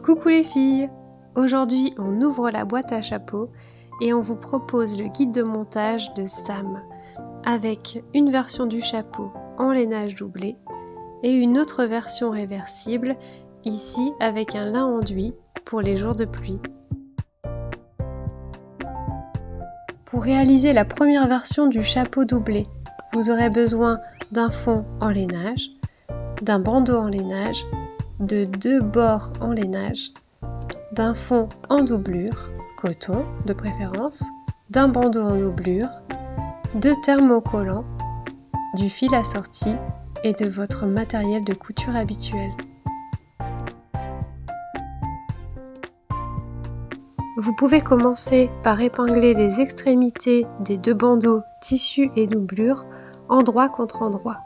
Coucou les filles! Aujourd'hui, on ouvre la boîte à chapeaux et on vous propose le guide de montage de Sam avec une version du chapeau en lainage doublé et une autre version réversible, ici avec un lin enduit pour les jours de pluie. Pour réaliser la première version du chapeau doublé, vous aurez besoin d'un fond en lainage, d'un bandeau en lainage, de 2 bords en lainage, d'un fond en doublure, coton de préférence, d'un bandeau en doublure, de thermocollants, du fil assorti et de votre matériel de couture habituel. Vous pouvez commencer par épingler les extrémités des 2 bandeaux tissu et doublure endroit contre endroit.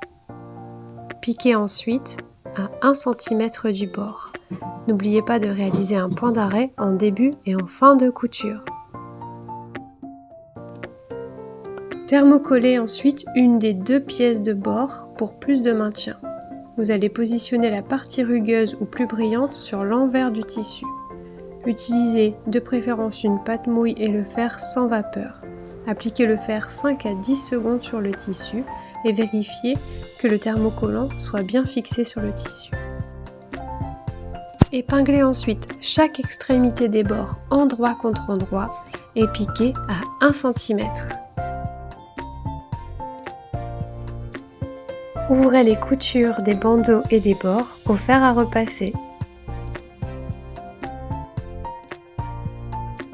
Piquez ensuite à 1 cm du bord. N'oubliez pas de réaliser un point d'arrêt en début et en fin de couture. Thermocollez ensuite une des 2 pièces de bord pour plus de maintien. Vous allez positionner la partie rugueuse ou plus brillante sur l'envers du tissu. Utilisez de préférence une pâte mouille et le fer sans vapeur. Appliquez le fer 5 à 10 secondes sur le tissu et vérifiez que le thermocollant soit bien fixé sur le tissu. Épinglez ensuite chaque extrémité des bords endroit contre endroit et piquez à 1 cm. Ouvrez les coutures des bandeaux et des bords au fer à repasser.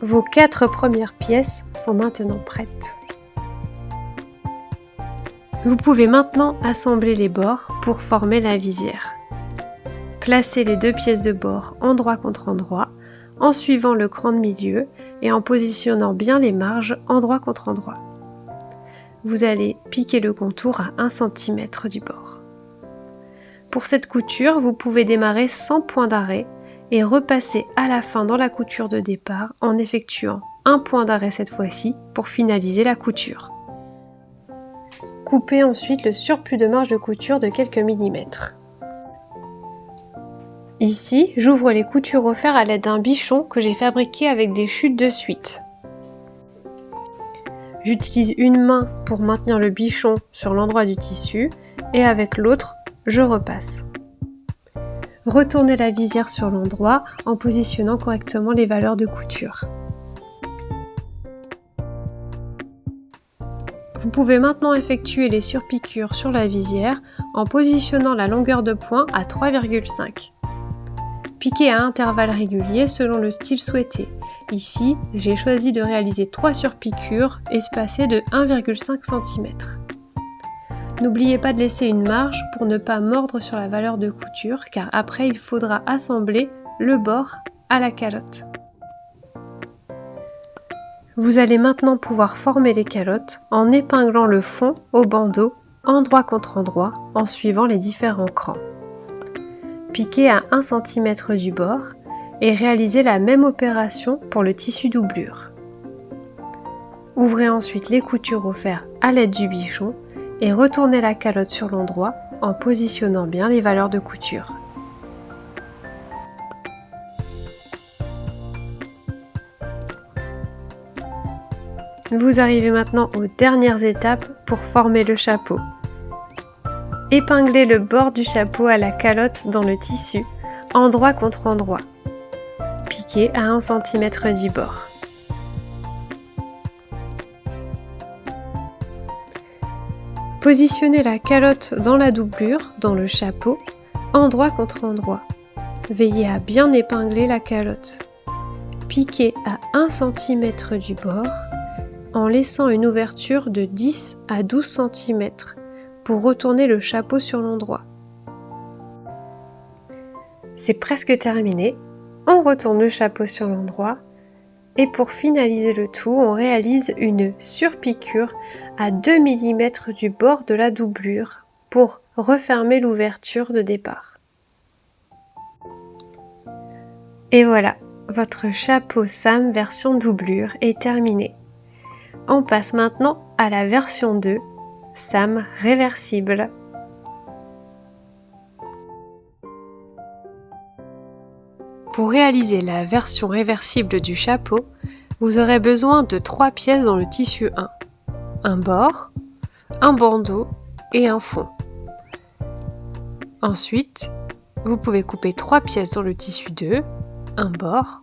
Vos 4 premières pièces sont maintenant prêtes. Vous pouvez maintenant assembler les bords pour former la visière. Placez les 2 pièces de bord endroit contre endroit en suivant le cran de milieu et en positionnant bien les marges endroit contre endroit. Vous allez piquer le contour à 1 cm du bord. Pour cette couture, vous pouvez démarrer sans point d'arrêt et repasser à la fin dans la couture de départ en effectuant un point d'arrêt cette fois-ci pour finaliser la couture. Coupez ensuite le surplus de marge de couture de quelques millimètres. Ici, j'ouvre les coutures au fer à l'aide d'un bichon que j'ai fabriqué avec des chutes de suite. J'utilise une main pour maintenir le bichon sur l'endroit du tissu et avec l'autre, je repasse. Retournez la visière sur l'endroit en positionnant correctement les valeurs de couture. Vous pouvez maintenant effectuer les surpiqûres sur la visière en positionnant la longueur de point à 3,5. Piquez à intervalles réguliers selon le style souhaité. Ici, j'ai choisi de réaliser 3 surpiqûres espacées de 1,5 cm. N'oubliez pas de laisser une marge pour ne pas mordre sur la valeur de couture car après il faudra assembler le bord à la calotte. Vous allez maintenant pouvoir former les calottes en épinglant le fond au bandeau endroit contre endroit en suivant les différents crans. Piquez à 1 cm du bord et réalisez la même opération pour le tissu doublure. Ouvrez ensuite les coutures au fer à l'aide du bichon et retournez la calotte sur l'endroit en positionnant bien les valeurs de couture. Vous arrivez maintenant aux dernières étapes pour former le chapeau. Épinglez le bord du chapeau à la calotte dans le tissu, endroit contre endroit. Piquez à 1 cm du bord. Positionnez la calotte dans la doublure, dans le chapeau, endroit contre endroit. Veillez à bien épingler la calotte. Piquez à 1 cm du bord en laissant une ouverture de 10 à 12 cm pour retourner le chapeau sur l'endroit. C'est presque terminé. On retourne le chapeau sur l'endroit. Et pour finaliser le tout, on réalise une surpiqûre à 2 mm du bord de la doublure pour refermer l'ouverture de départ. Et voilà, votre chapeau Sam version doublure est terminé. On passe maintenant à la version 2, Sam réversible. Pour réaliser la version réversible du chapeau, vous aurez besoin de 3 pièces dans le tissu 1. Un bord, un bandeau et un fond. Ensuite, vous pouvez couper 3 pièces dans le tissu 2, un bord,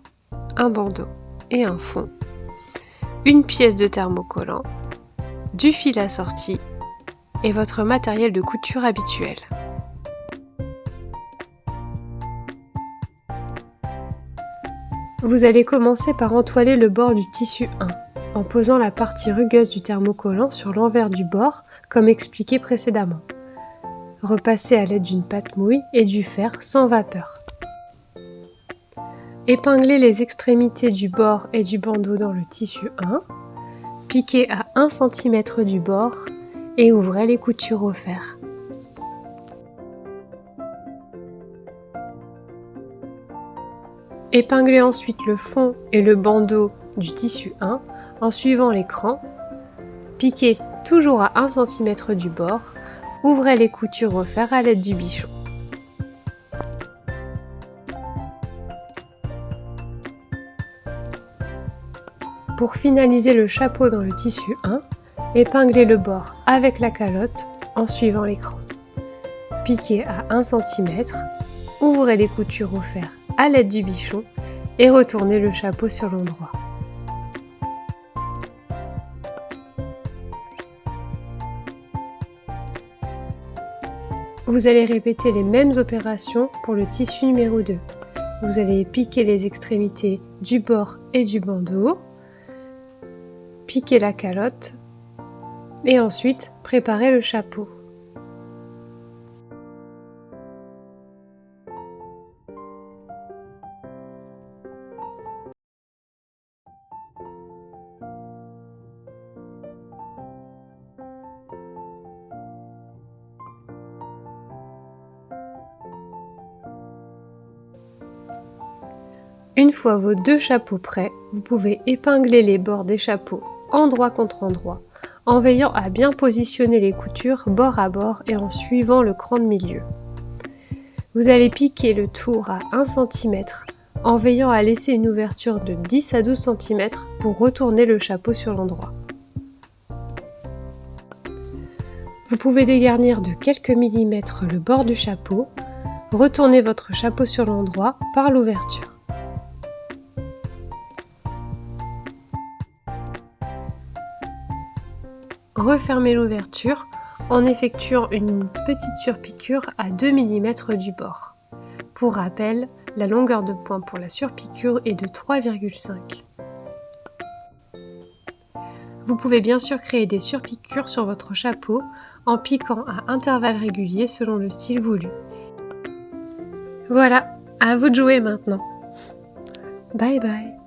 un bandeau et un fond, une pièce de thermocollant, du fil assorti et votre matériel de couture habituel. Vous allez commencer par entoiler le bord du tissu 1 en posant la partie rugueuse du thermocollant sur l'envers du bord comme expliqué précédemment. Repassez à l'aide d'une pâte mouille et du fer sans vapeur. Épinglez les extrémités du bord et du bandeau dans le tissu 1, piquez à 1 cm du bord et ouvrez les coutures au fer. Épinglez ensuite le fond et le bandeau du tissu 1 en suivant l'écran. Piquez toujours à 1 cm du bord. Ouvrez les coutures au fer à l'aide du bichon. Pour finaliser le chapeau dans le tissu 1, épinglez le bord avec la calotte en suivant l'écran. Piquez à 1 cm, ouvrez les coutures au fer à l'aide du bichon et retournez le chapeau sur l'endroit. Vous allez répéter les mêmes opérations pour le tissu numéro 2. Vous allez piquer les extrémités du bord et du bandeau, piquer la calotte et ensuite préparer le chapeau. Une fois vos 2 chapeaux prêts, vous pouvez épingler les bords des chapeaux endroit contre endroit, en veillant à bien positionner les coutures bord à bord et en suivant le cran de milieu. Vous allez piquer le tour à 1 cm en veillant à laisser une ouverture de 10 à 12 cm pour retourner le chapeau sur l'endroit. Vous pouvez dégarnir de quelques millimètres le bord du chapeau, retournez votre chapeau sur l'endroit par l'ouverture. Refermez l'ouverture en effectuant une petite surpiqûre à 2 mm du bord. Pour rappel, la longueur de point pour la surpiqûre est de 3,5. Vous pouvez bien sûr créer des surpiqûres sur votre chapeau en piquant à intervalles réguliers selon le style voulu. Voilà, à vous de jouer maintenant. Bye bye.